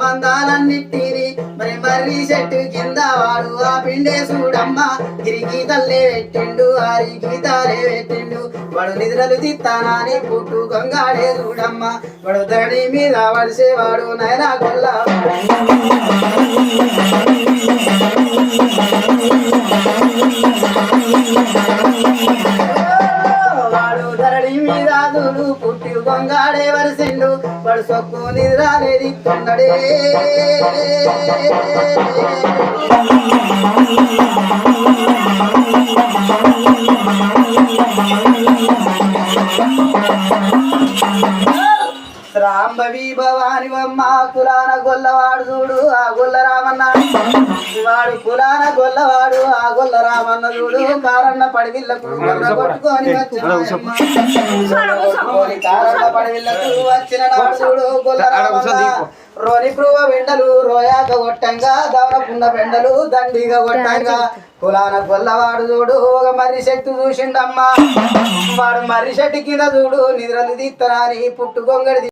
మందాలన్నిటిని మరి మర్రి చెట్టు కింద వాడు ఆ పిండే చూడమ్మ గిరిగీతల్లే పెట్టిండు ఆరి గీతాలే పెట్టిండు వాడు నిద్రలు తిత్తానని పుట్టు గంగాడే చూడమ్మ వాడు దడి మీద వడిసేవాడు నైనా గొల్ల వాడు ధరణి మీద చూడు పుట్టి గొంగాడే వరిసిండు వాడు సొక్కు నిద్రాలేది తొందడే రాంబవి భవానివమ్మ కులాన గొల్లవాడు చూడు ఆ గొల్ల రామన్న వాడు కులాన గొల్లవాడు ఆ గొల్ల రామన్న చూడు కారన్న పడివిల్లకు కొట్టుకొని కారన్న పడివిల్లకు వచ్చిన నాడు చూడు గొల్ల రామన్న రోని ప్రువ వెండలు రోయాక కొట్టంగా దవనపున్న వెండలు దండిగా కొట్టంగా కులాన గొల్లవాడు చూడు ఒక మర్రి చెట్టు చూసిండమ్మా వాడు మర్రి చెట్టు కింద చూడు నిద్రలు తీత్తరాని పుట్టు గొంగడి